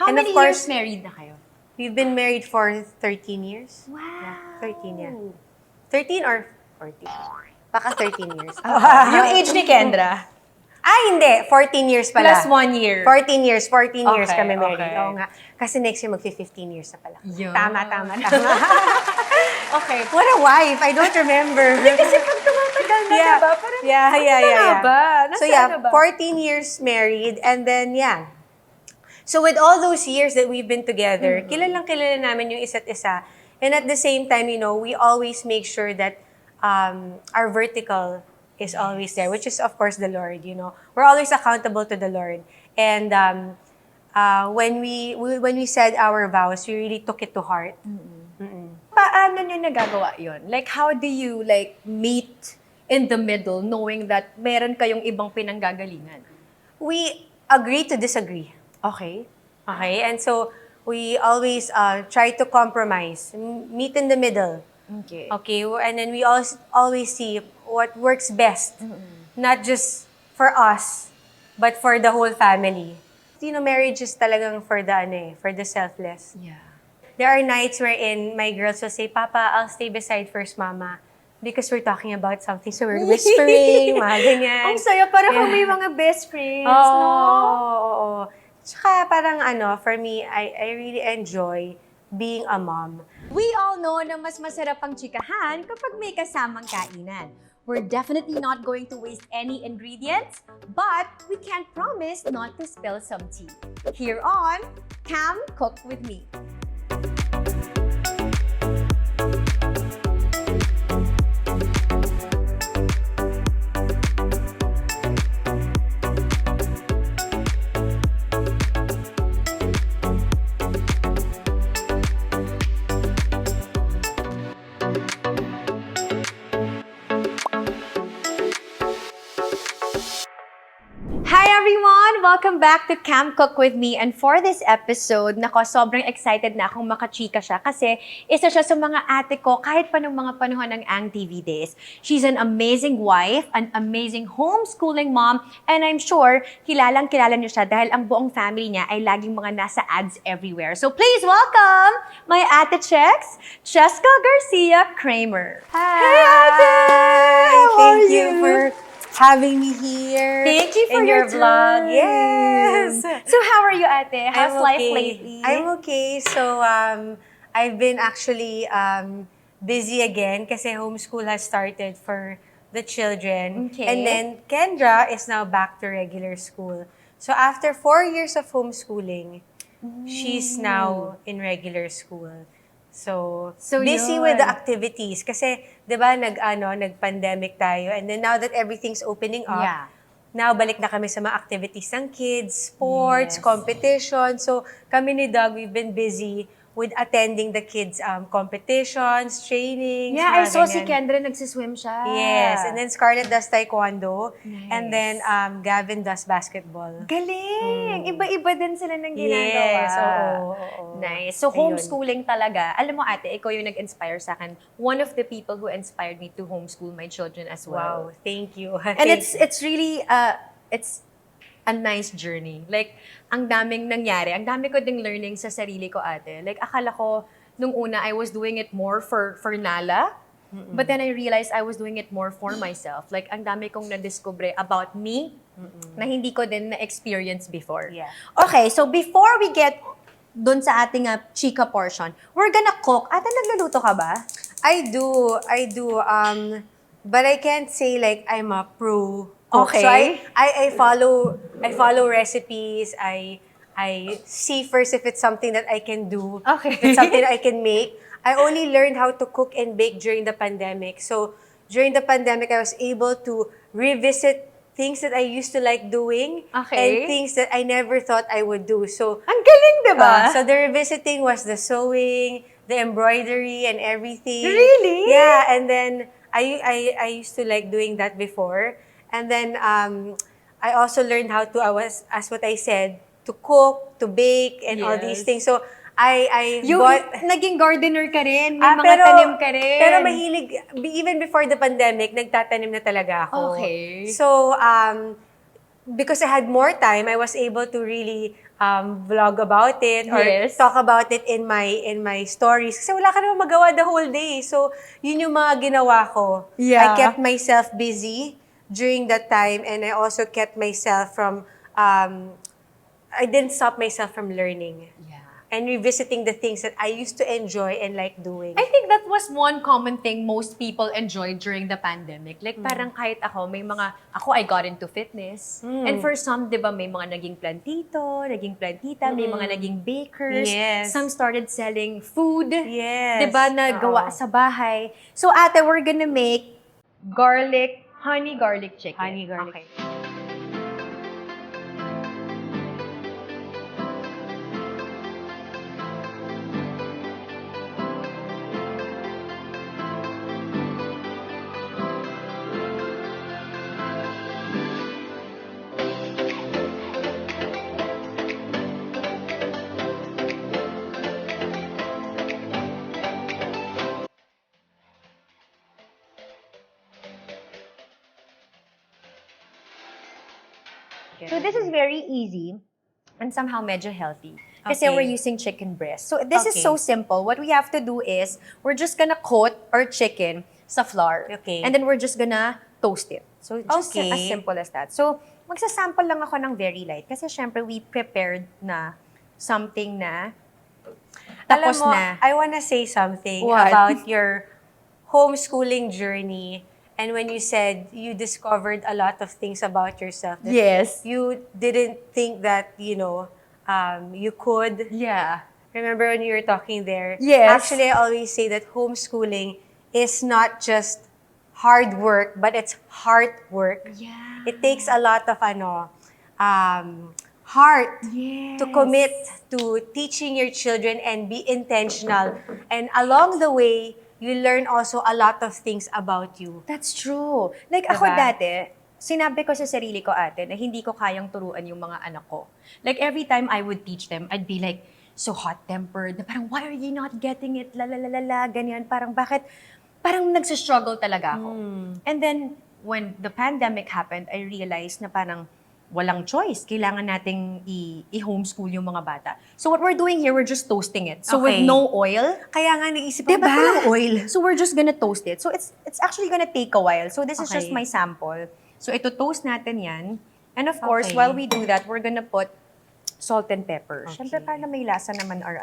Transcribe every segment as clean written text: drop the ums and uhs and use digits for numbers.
How And many of course, years married na kayo? we've been married for 13 years. Wow. Yeah, 13, yeah. 13 or 14? Baka 13 years. Yung age ni Kendra? Hindi. 14 years pala. Plus 1 year. 14 years Okay, kami married. okay. Oo nga. Kasi next year mag-15 years na pala. Yun. Tama. Okay. What a wife! I don't remember. Kasi pag tumatagal na, Yeah. diba? Parang, Yeah. ba? So yeah, 14 years married, and then yeah. So with all those years that we've been together, kilalang kilala namin yung isa't isa. And at the same time, we always make sure that our vertical is always there, which is of course the Lord. We're always accountable to the Lord. And when we said our vows, we really took it to heart. Paano nyo nagagawa yun? Like, how do you meet in the middle knowing that meron kayong ibang pinanggagalingan? We agree to disagree. Okay. Okay, and so we always try to compromise, meet in the middle. Okay. Okay, and then we always see what works best, not just for us, but for the whole family. Marriage is talagang for the selfless. Yeah. There are nights wherein my girls will say, Papa, I'll stay beside first Mama. Because we're talking about something, so we're whispering, mga ganyan. Ang saya, parang kung may mga best friends, Oo. Tsaka parang for me, I really enjoy being a mom. We all know na mas masarap ang chikahan kapag may kasamang kainan. We're definitely not going to waste any ingredients, but we can't promise not to spill some tea. Here on Cam Cook With Me. Hi everyone! Welcome back to Cam Cook With Me. And for this episode, sobrang excited na akong makachika siya kasi isa siya sa mga ate ko kahit pa nung mga panahon ng Ang TV days. She's an amazing wife, an amazing homeschooling mom, and I'm sure kilalang-kilala niyo siya dahil ang buong family niya ay laging mga nasa ads everywhere. So please welcome my ate Cheska Kramer. Hi! Hey ate! How Thank are you for having me here. Thank you for in your vlog. time. Yes. So how are you, ate? How's I'm life okay. lately? I'm okay. So I've been actually busy again kasi homeschool has started for the children. Okay. And then Kendra is now back to regular school. So after 4 years of homeschooling, she's now in regular school. So busy with the yun. activities kasi 'di ba nag-pandemic tayo, and then now that everything's opening up, Yeah. now balik na kami sa mga activities ng kids, sports, Yes. competition. So kami ni Doug, we've been busy with attending the kids competitions, trainings. Yeah, I mga saw si ganyan. Kendra nagsiswim siya. Yes, and then Scarlett does taekwondo, Nice. and then Gavin does basketball. Galing! Iba-iba din sila ng ginagawa. Yes, oo. Nice. So, Ayun. homeschooling talaga. Alam mo, ate, ikaw yung nag-inspire sa akin. One of the people who inspired me to homeschool my children as well. Wow, thank you. And it's really, it's a nice journey. Like, ang daming nangyari. Ang dami ko ding learning sa sarili ko, ate. Like, akala ko, nung una, I was doing it more for Nala. But then I realized I was doing it more for myself. Like, ang dami kong na-discover about me na hindi ko din na-experience before. Yeah. Okay, so before we get dun sa ating chika portion, we're gonna cook. Ate, nagluluto ka ba? I do. But I can't say like I'm a pro cook. Okay. So I follow recipes. I see first if it's something that I can do. Okay. If it's something that I can make. I only learned how to cook and bake during the pandemic. So during the pandemic, I was able to revisit things that I used to like doing Okay. and things that I never thought I would do. So Ang galing, diba? so the revisiting was the sewing, the embroidery, and everything. Really? Yeah, and then I used to like doing that before, and then I also learned how to, as what I said, to cook, to bake, and all these Yes. things. So I Yung bought. naging gardener ka rin, may mga Pero, tanim ka rin. pero mahilig, even before the pandemic, nagtatanim na talaga ako. Okay. So, because I had more time, I was able to really vlog about it or Yes. talk about it in my stories. Kasi wala ka naman magawa the whole day. So, yun yung mga ginawa ko. Yeah. I kept myself busy during that time and I also kept myself from, I didn't stop myself from learning. Yeah. And revisiting the things that I used to enjoy and like doing. I think that was one common thing most people enjoyed during the pandemic. Like, parang kahit ako, I got into fitness. And for some, di ba, may mga naging plantito, naging plantita, may mga naging bakers. Yes. Some started selling food. Yes. Di ba, na gawa sa bahay. So, ate, we're gonna make honey garlic chicken. Honey garlic. Okay. So this is very easy and somehow medyo healthy. Kasi Okay. we're using chicken breast. So this is Okay. so simple. What we have to do is, we're just gonna coat our chicken sa flour. Okay. And then we're just gonna toast it. So just Okay. as simple as that. So magsasample lang ako ng very light. Kasi syempre we prepared na something na tapos Alam mo, na. I wanna say something What? about your homeschooling journey. And when you said you discovered a lot of things about yourself that Yes. you didn't think that, you could. Yeah. Remember when you were talking there? Yes. Actually, I always say that homeschooling is not just hard work, but it's heart work. Yeah. It takes a lot of heart Yes. to commit to teaching your children and be intentional. And along the way, you learn also a lot of things about you. That's true. Like ako Diba? dati, sinabi ko sa sarili ko ate na hindi ko kayang turuan yung mga anak ko. Like every time I would teach them, I'd be like so hot-tempered. Na parang, why are you not getting it? La, ganyan. Parang bakit? Parang nagsistruggle talaga ako. And then, when the pandemic happened, I realized na parang walang choice. Kailangan nating i-homeschool yung mga bata. So what we're doing here, we're just toasting it. So with Okay. no oil, Kaya nga naisip ko, diba? ba't walang oil? So we're just gonna toast it. So it's actually gonna take a while. So this is just Okay. my sample. So ito toast natin yan. And of course, Okay. while we do that, we're gonna put salt and pepper. Okay. Siyempre, para may lasa naman our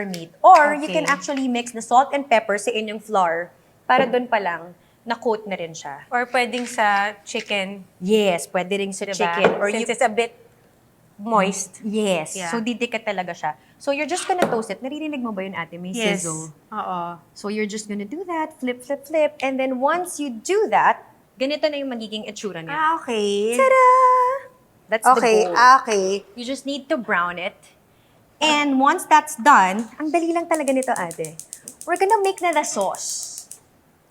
meat. Or you Okay. can actually mix the salt and pepper sa inyong flour para doon pa lang na-coat na rin siya. Or pwedeng sa chicken, Yes, pwede rin sa diba? chicken. Or Since you, it's a bit moist. yes, Yeah. so didikit talaga siya. So you're just gonna toast it. Naririnig mo ba yun, ate? May sizzle. Oo. So you're just gonna do that, flip, and then once you do that, ganito na yung magiging itsura niya. Ah, okay. Ta-da! That's Okay, the goal. okay. You just need to brown it. And once that's done, ang dali lang talaga nito, ate. We're gonna make na the sauce.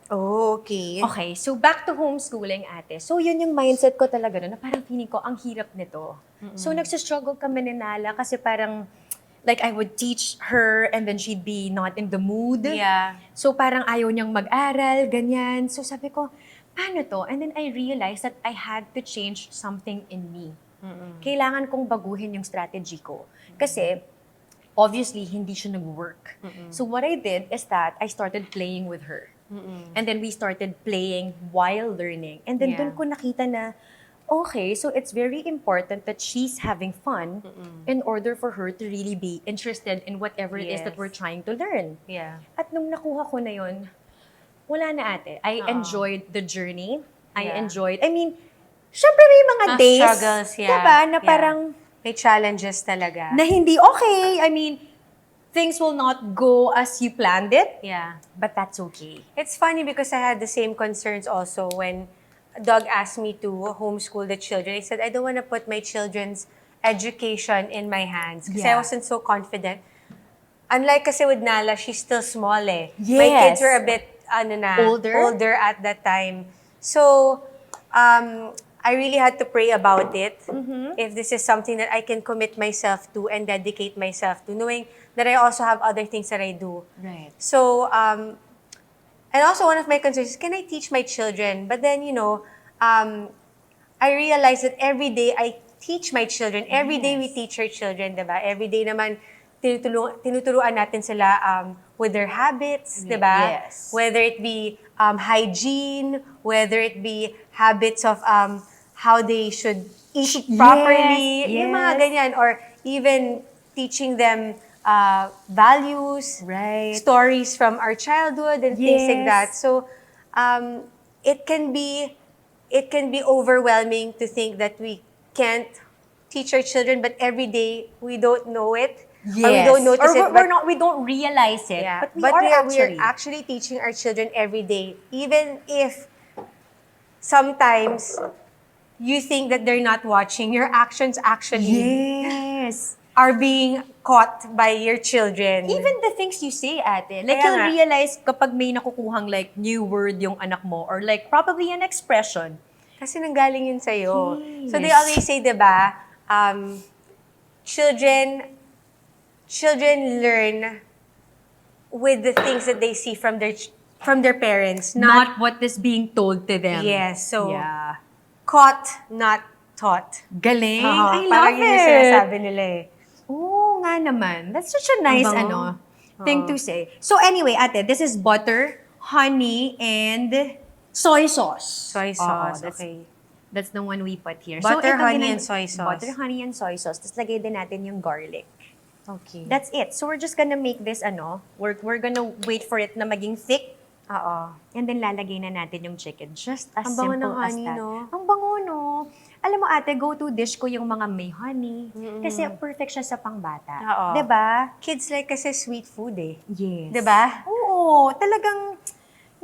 Oh, okay. Okay, so back to homeschooling, ate. So yun yung mindset ko talaga na parang feeling ko, ang hirap nito. So nagsistruggle kami ni Nala kasi parang, like I would teach her and then she'd be not in the mood. Yeah. So parang ayaw niyang mag-aral, ganyan. So sabi ko, paano to? And then I realized that I had to change something in me. Kailangan kong baguhin yung strategy ko. Kasi, obviously, hindi siya nag-work. So what I did is that I started playing with her. And then we started playing while learning. And then Yeah. dun ko nakita na, okay, so it's very important that she's having fun in order for her to really be interested in whatever it is that Yes. we're trying to learn. Yeah. At nung nakuha ko na yun, wala na ate. I enjoyed the journey. I Yeah. enjoyed, syempre may mga days, Struggles, yeah. diba, na Yeah. parang, May challenges talaga. na hindi okay. Things will not go as you planned it, Yeah. but that's okay. It's funny because I had the same concerns also when Doug asked me to homeschool the children. I said, I don't want to put my children's education in my hands because I Yeah. wasn't so confident. Unlike kasi with Nala, she's still small eh. My kids Yes. were a bit, Older? older at that time. So, I really had to pray about it. If this is something that I can commit myself to and dedicate myself to, knowing that I also have other things that I do. Right. So, and also one of my concerns is, can I teach my children? But then, I realized that every day teach my children. Every day we teach our children, diba? Every day naman, tinuturuan natin sila with their habits, diba? Yes. Whether it be hygiene, whether it be habits of how they should eat properly, yung mga yes. ganyan, or even teaching them values, Right. stories from our childhood and things like that. Yes. So it can be overwhelming to think that we can't teach our children, but every day we don't know it. Yes. Or we don't notice Or it. we don't realize it. Yeah, But we are actually teaching our children every day, even if sometimes you think that they're not watching. Your actions actually Yes. are being caught by your children. Even the things you say, ate. Like, Kaya you'll nga. realize kapag may nakukuhang like new word yung anak mo or like probably an expression. Kasi nanggaling yun sa'yo. Yes. So they always say, diba, children learn with the things that they see from their parents, Not what is being told to them. yes. So Yeah. caught, not taught. Galing. Oo, I love parang yun yung it. sinasabi nila eh. Oo nga naman. That's such a nice bango. thing to say. So anyway, ate, this is butter, honey, and soy sauce. Soy Oo, sauce, that's, okay. That's the one we put here. Butter, ito honey, and soy sauce. Butter, honey, and soy sauce. Tapos lagay din natin yung garlic. Okay. That's it. So we're just gonna make this, we're gonna wait for it na maging thick. Oo. And then lalagay na natin yung chicken. Just as Ang bango simple ng as honey, that. no? Ang bango, no? Alam mo ate, go-to dish ko yung mga may honey. Kasi perfect siya sa pangbata. Oo. 'Di ba? Kids like kasi sweet food eh. Yes. 'Di ba? Oo. Talagang,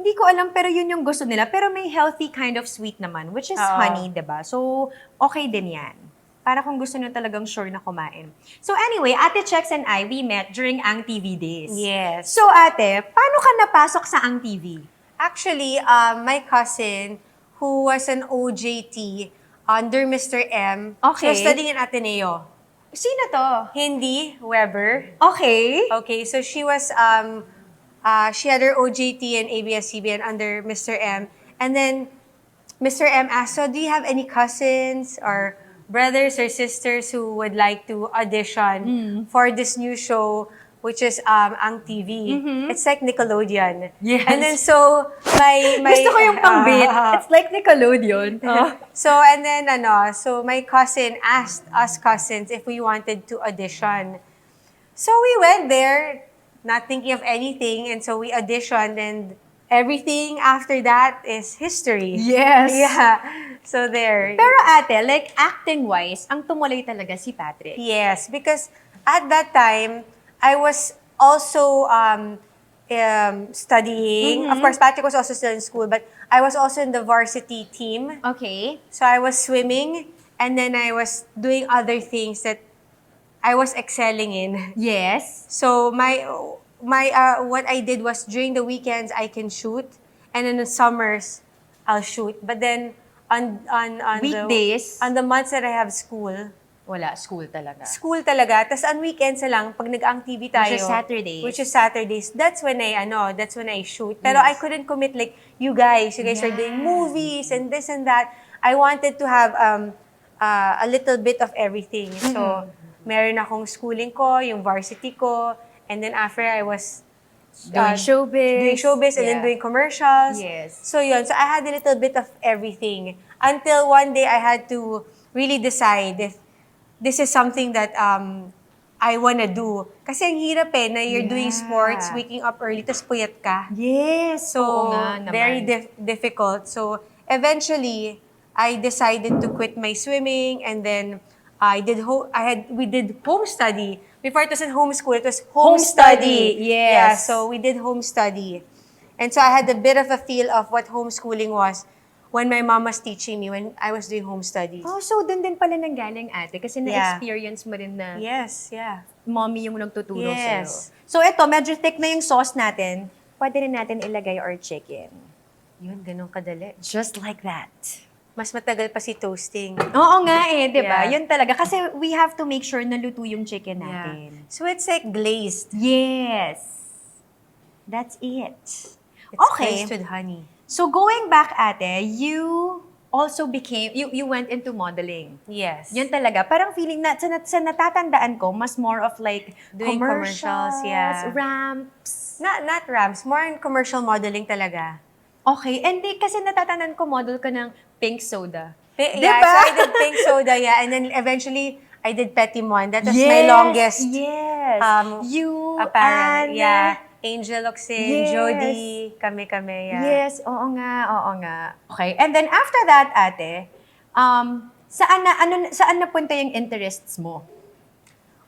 hindi ko alam, pero yun yung gusto nila. Pero may healthy kind of sweet naman, which is Oo. honey, 'di ba? So, okay din yan. Para kung gusto nyo talagang sure na kumain. So anyway, Ate Chex and I, we met during Ang TV days. Yes. So ate, paano ka napasok sa Ang TV? Actually, my cousin, who was an OJT under Mr. M, she Okay. was studying in Ateneo. Sino to? Hindi, Weber. Okay. Okay, so she was, she had her OJT and ABS-CBN under Mr. M. And then, Mr. M asked, so do you have any cousins or brothers or sisters who would like to audition for this new show, which is Ang TV. It's like Nickelodeon. Yes. And then so my Gusto ko yung pang-bit. It's like Nickelodeon. so and then so my cousin asked us cousins if we wanted to audition. So we went there, not thinking of anything, and so we auditioned, and everything after that is history. Yes. Yeah. So there. Pero ate, like acting-wise, ang tumuloy talaga si Patrick. Yes, because at that time, I was also studying. Of course, Patrick was also still in school, but I was also in the varsity team. Okay. So I was swimming, and then I was doing other things that I was excelling in. Yes. So my what I did was during the weekends I can shoot, and in the summers I'll shoot. But then on Weekdays? on the months that I have school Wala, school talaga. talaga. Tapos on weekends na lang pag nag-ang TV tayo, Which is Saturdays. that's when I shoot. Pero Yes. I couldn't commit like you guys are doing movies and this and that. I wanted to have a little bit of everything. So meron akong schooling ko, yung varsity ko, and then after I was Doing showbiz. and then doing commercials. Yes. So yun, so I had a little bit of everything until one day I had to really decide if this is something that I wanna do. Kasi ang hirap na you're doing sports, waking up early, tapos puyat ka. Yes. So, Oo nga naman. very difficult. So, eventually, I decided to quit my swimming, and then we did home study. Before it wasn't homeschool, it was home study. Yes. Yeah, so we did home study. And so I had a bit of a feel of what homeschooling was when my mom was teaching me when I was doing home studies. Oh, so dun din pala nanggaling ate kasi Yeah. na-experience mo rin na Yes, yeah. mommy yung nagtuturo Yes. sa'yo. So ito, medyo thick na yung sauce natin. Pwede rin natin ilagay our chicken. Yun, ganun kadali. Just like that. Mas matagal pa si toasting. Oo nga di ba? Yeah. Yun talaga. Kasi we have to make sure na luto yung chicken natin. So it's like glazed. Yes. That's it. It's Okay. glazed with honey. So going back ate, you also became, you went into modeling. Yes. Yun talaga. Parang feeling na, sa natatandaan ko, mas more of like Doing commercials, yeah. ramps. Not ramps, more in commercial modeling talaga. Okay. And kasi natatandaan ko, model ka ng pink soda. Yeah, Diba? so I did pink soda, yeah. And then eventually, I did Petit Mon. That was my longest. Yes. You Apparel. and... Yeah. Angel Oxin, Yes. Jody, kami, yeah. Yes, oo nga. Okay. And then after that, ate, saan napunta yung interests mo?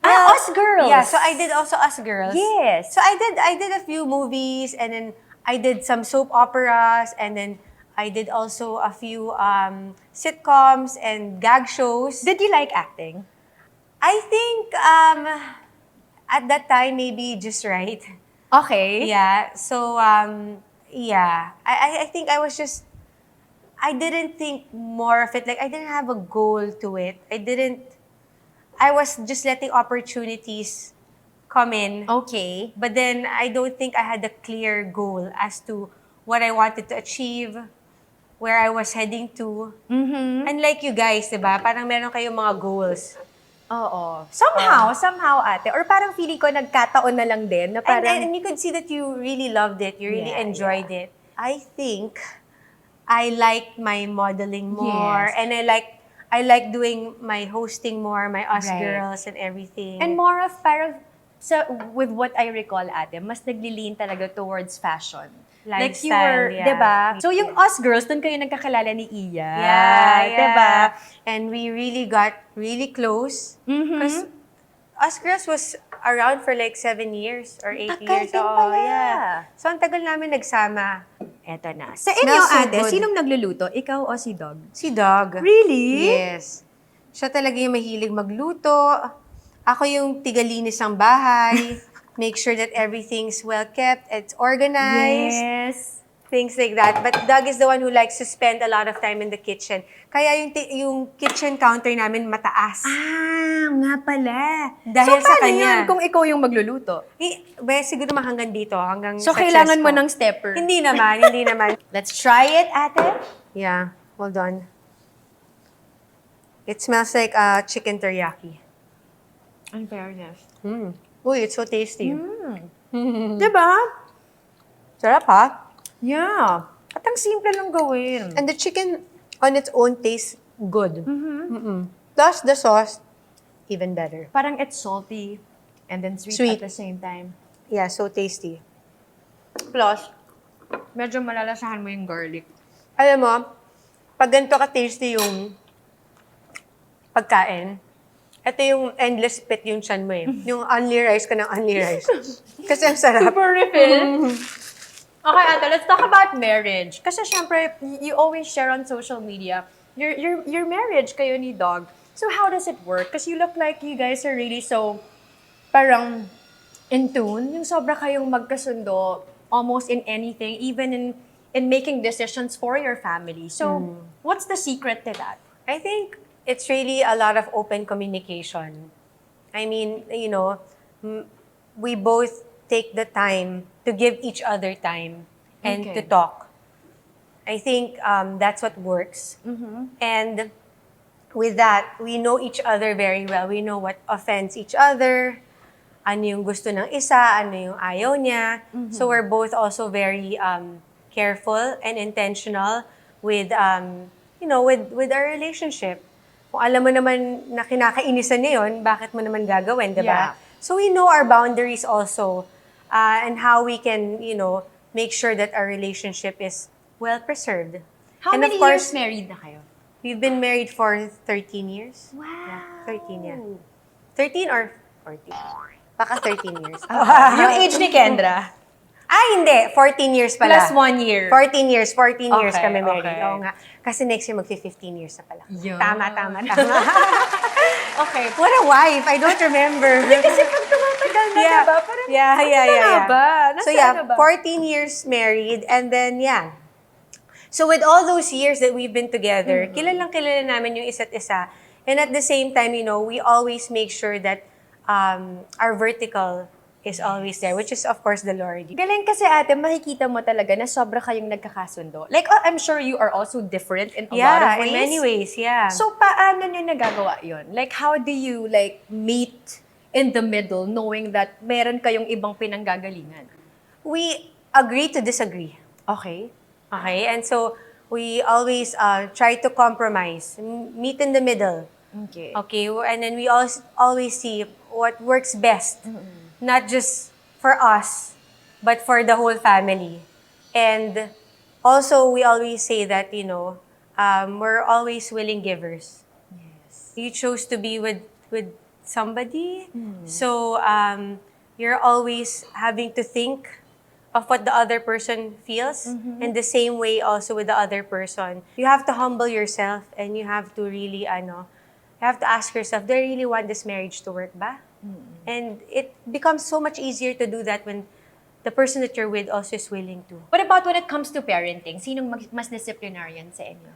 Us Girls. Yeah, so I did also Us Girls. Yes. So I did a few movies, and then I did some soap operas, and then I did also a few sitcoms and gag shows. Did you like acting? I think at that time, maybe just right. Okay. Yeah. So, yeah. I think I was just, I didn't think more of it. Like, I didn't have a goal to it. I was just letting opportunities come in. Okay. But then, I don't think I had a clear goal as to what I wanted to achieve, where I was heading to. Mm-hmm. Unlike you guys, diba? Parang meron kayong mga goals. Oo. Somehow, ate. Or parang feeling ko nagkataon na lang din na parang... And you could see that you really loved it. You really Yeah, enjoyed it. I think I like my modeling more. Yes. And I like doing my hosting more, my Us Right. Girls and everything. And more of parang, with what I recall, ate, mas nagli-lean talaga towards fashion. Like you Lifestyle, were, yeah. diba? So yung Us Girls, doon kayo nagkakilala ni Iya. yeah. Diba? And we really got really close. Mhm. Because Us Girls was around for like 7 years or 8 Tagal years. din Oo, pala. yeah. So, ang tagal namin nagsama. Eto na. Sa Smells inyo, so ate, good. sinong nagluluto? Ikaw o si Dog? Si Dog. Really? Yes. Siya talaga yung mahilig magluto. Ako yung tigalinis ng bahay. Make sure that everything's well kept, it's organized. Yes. Things like that. But Doug is the one who likes to spend a lot of time in the kitchen. Kaya yung kitchen counter namin mataas. Nga pala. Dahil so, sa paano kanya. yan kung ikaw yung magluluto? Siguro mga hanggang dito, hanggang So, sa kailangan chest mo ko. ng stepper. Hindi naman. Let's try it, ate. Yeah, hold on. It smells like chicken teriyaki. In fairness. Uy, it's so tasty. Diba? Sarap ha? Yeah. At ang simple lang gawin. And the chicken on its own tastes good. Plus the sauce, even better. Parang it's salty and then sweet at the same time. Yeah, so tasty. Plus, medyo malalasahan mo yung garlic. Alam mo, pag ganito ka-tasty yung pagkain, ito yung endless pit yung chan mo eh. Yung only rice ka ng only rice. Kasi ang sarap. Super refill. Okay, ate, let's talk about marriage. Kasi syempre, you always share on social media your marriage kayo ni Dog. So how does it work? Because you look like you guys are really so parang in tune. Yung sobra kayong magkasundo almost in anything, even in making decisions for your family. So what's the secret to that? I think it's really a lot of open communication. I mean, you know, we both take the time to give each other time and to talk. I think that's what works. And with that, we know each other very well. We know what offends each other, ano yung gusto ng isa, ano yung ayaw niya. So we're both also very careful and intentional with, you know, with our relationship. Kung alam mo naman na kinakainisan niya yun, bakit mo naman gagawin, diba? Yeah. So we know our boundaries also. And how we can, you know, make sure that our relationship is well preserved. How And many of course, years married na kayo? we've been married for 13 years. Wow. Yeah, 13, yeah. 13 or 14? Baka 13 years. Yung age ni Kendra? Hindi. 14 years pala. Plus 1 year. 14 years Okay, kami married. okay. Oo nga. Kasi next year magfi-15 years na pala. Yun. Tama. Okay. What a wife! I don't remember. Kasi pag tumatagal na, Yeah. diba? Parang, Yeah. ba? So Nasaan na ba? 14 years married, and then yeah. So with all those years that we've been together, kilalang kilala namin yung isa't isa. And at the same time, you know, we always make sure that our vertical is always there, which is of course the Lord. Galing kasi ate, makikita mo talaga na sobra kayong nagkakasundo. Like, oh, I'm sure you are also different in a lot of ways. In many ways, yeah. So, paano nyo nagagawa yun? Like, how do you, like, meet in the middle knowing that meron kayong ibang pinanggagalingan? We agree to disagree. Okay. Okay? And so, we always try to compromise, meet in the middle. Okay. Okay? And then we always see what works best. Not just for us, but for the whole family. And also, we always say that, we're always willing givers. Yes. You chose to be with somebody, so you're always having to think of what the other person feels, and the same way also with the other person. You have to humble yourself, and you have to really, you have to ask yourself, do I really want this marriage to work ba? And it becomes so much easier to do that when the person that you're with also is willing to. What about when it comes to parenting? Sinong mas disciplinarian sa inyo?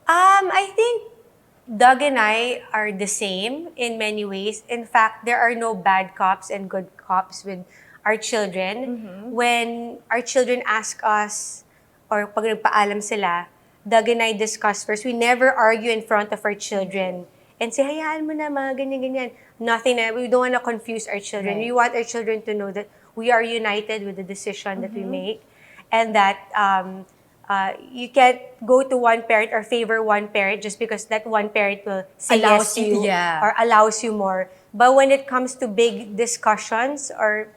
I think Doug and I are the same in many ways. In fact, there are no bad cops and good cops with our children. When our children ask us, or pag nagpaalam sila, Doug and I discuss first. We never argue in front of our children and say, hayaan mo na, mga ganyan-ganyan. Nothing na, we don't want to confuse our children. Right. We want our children to know that we are united with the decision that we make, and that you can't go to one parent or favor one parent just because that one parent will say yes Allows to you, you yeah. or allows you more. But when it comes to big discussions or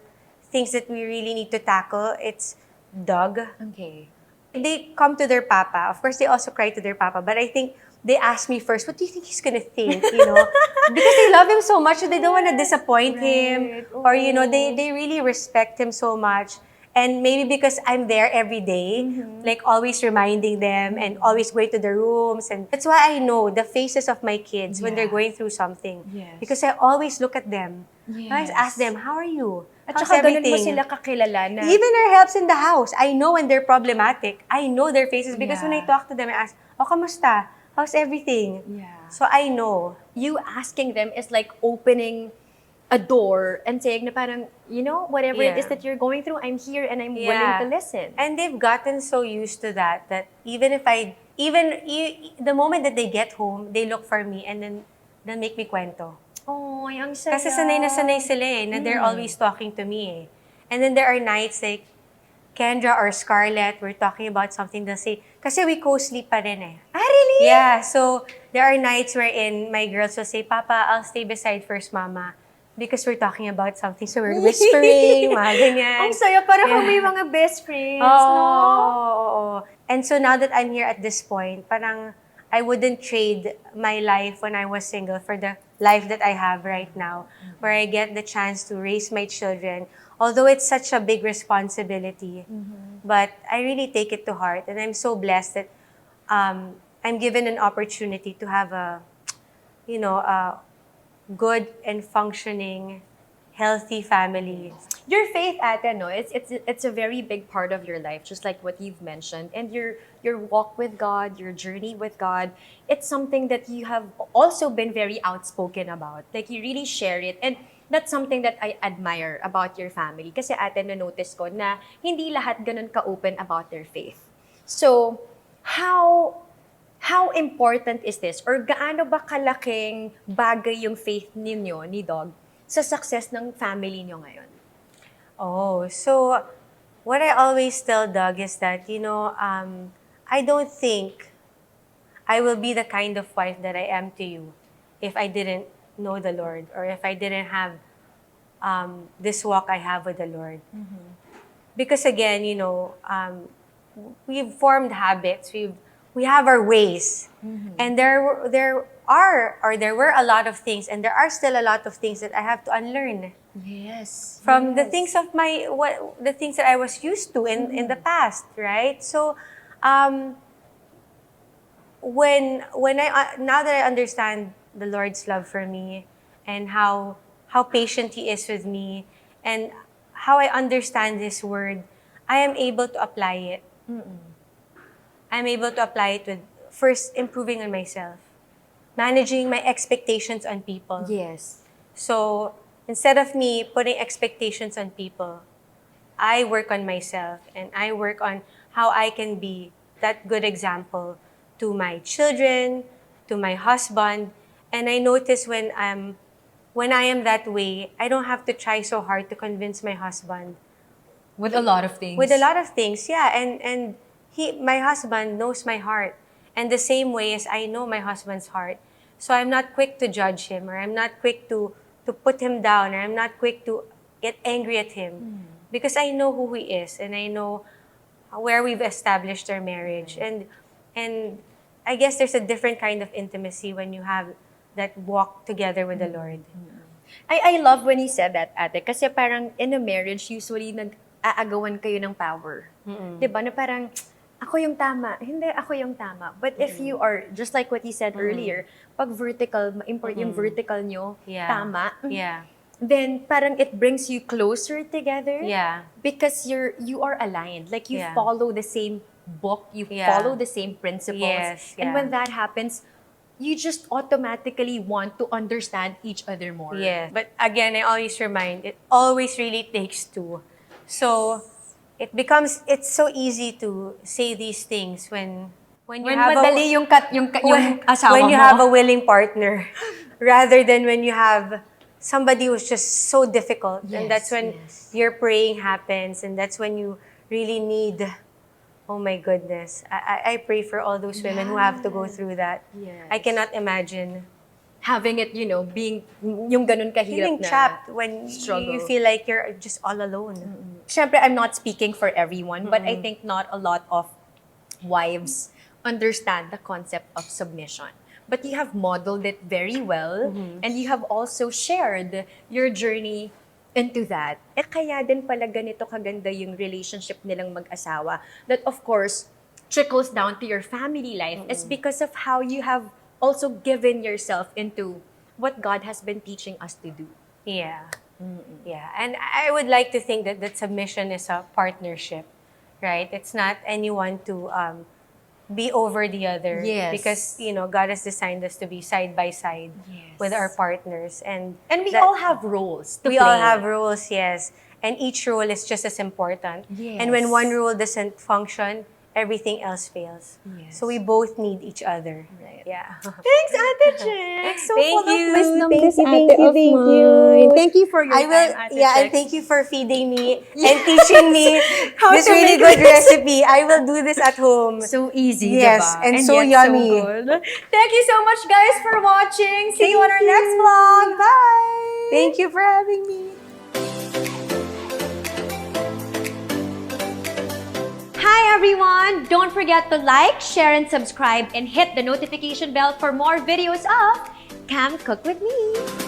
things that we really need to tackle, it's Doug. Okay. They come to their papa. Of course, they also cry to their papa. But I think they ask me first, what do you think he's gonna think? Because they love him so much, so they don't want to disappoint him. Or, they really respect him so much. And maybe because I'm there every day, like always reminding them and always going to their rooms. And that's why I know the faces of my kids when they're going through something. Yes. Because I always look at them. Yes. I always ask them, how are you? At How's saka ganun mo everything? sila kakilala na. Even our helps in the house, I know when they're problematic. I know their faces because when I Yeah. talk to them, I ask, kamusta? How's everything? Yeah. So I know. You asking them is like opening a door and saying na parang, whatever it is Yeah. that you're going through, I'm here and I'm willing to listen. And they've gotten so used to that even if the moment that they get home, they look for me and then they'll make me kwento. Oh, ang saya. Kasi sanay na sanay sila na they're always talking to me And then there are nights like Kendra or Scarlett, we're talking about something, they'll say, kasi we co-sleep pa rin eh. Ah, really? Yeah, so there are nights wherein my girls will say, Papa, I'll stay beside first, Mama. Because we're talking about something, so we're whispering, mga ganyan. Ang saya, parang kung may mga best friends, Oo, no? oo. And so now that I'm here at this point, parang I wouldn't trade my life when I was single for the life that I have right now, where I get the chance to raise my children. Although it's such a big responsibility, but I really take it to heart. And I'm so blessed that I'm given an opportunity to have a good and functioning, healthy family. Your faith, ate, no, it's a very big part of your life, just like what you've mentioned. And your walk with God, your journey with God, it's something that you have also been very outspoken about. Like, you really share it. And that's something that I admire about your family. Kasi ate, na-notice ko na hindi lahat ganun ka-open about their faith. So, how important is this? Or gaano ba kalaking bagay yung faith ninyo, ni Dog, sa success ng family nyo ngayon? Oh, so what I always tell Doug is that, I don't think I will be the kind of wife that I am to you if I didn't know the Lord or if I didn't have this walk I have with the Lord. Because again, we've formed habits, we have our ways, and there were a lot of things, and there are still a lot of things that I have to unlearn. Yes. From the things of the things that I was used to in the past, right? So, now that I understand the Lord's love for me and how patient He is with me and how I understand His word, I am able to apply it. I'm able to apply it with first improving on myself, managing my expectations on people. Yes. So, instead of me putting expectations on people, I work on myself and I work on how I can be that good example to my children, to my husband. And I notice when I am that way, I don't have to try so hard to convince my husband. With a lot of things. With a lot of things, yeah. And my husband knows my heart. And the same way as I know my husband's heart. So I'm not quick to judge him, or I'm not quick to put him down, or I'm not quick to get angry at him. Because I know who he is, and I know where we've established our marriage. And I guess there's a different kind of intimacy when you have that walk together with the Lord. I love when you said that, ate. Kasi parang in a marriage, usually nag-aagawan kayo ng power. Diba? Na parang, ako yung tama. Hindi, ako yung tama. But if you are, just like what you said earlier, pag vertical, yung vertical nyo, tama. Yeah. Then parang it brings you closer together. Yeah. Because you are aligned. Like you Yeah. follow the same book, you Yeah. follow the same principles. Yes, And yeah. when that happens, you just automatically want to understand each other more. Yes. But again, I always remind, it always really takes two. So it's so easy to say these things when you When have madali yung asawa when you mo. have a willing partner, rather than when you have somebody who's just so difficult. Yes, And that's when your praying happens, and that's when you really need, oh my goodness. I pray for all those women who have to go through that. Yes. I cannot imagine Having it, being yung ganun kahirap feeling na trapped when struggle. you feel like you're just all alone. Siyempre, I'm not speaking for everyone, but I think not a lot of wives understand the concept of submission. But you have modeled it very well, and you have also shared your journey into that. Kaya din pala ganito kaganda yung relationship nilang mag-asawa. That of course, trickles down to your family life. It's because of how you have also given yourself into what God has been teaching us to do. Yeah. Yeah. And I would like to think that submission is a partnership, right? It's not anyone to be over the other. Yes. Because, God has designed us to be side by side with our partners. And we that- all have roles to we play. all have roles, yes. And each role is just as important. Yes. And when one role doesn't function, everything else fails. Yes. So we both need each other. Right. Yeah. Thanks, Ate Check. So Thank full you. of wisdom, Thank this you, ate thank you, of thank mine. you. Thank you for your I will, time, Ate and Check. thank you for feeding me and teaching me How this to really make good recipe. I will do this at home. So easy, Yes, diba? and so yet yummy. So good. Thank you so much, guys, for watching. See you on our next vlog. Bye! Thank you for having me. Hi everyone! Don't forget to like, share, and subscribe, and hit the notification bell for more videos of Cam Cook With Me.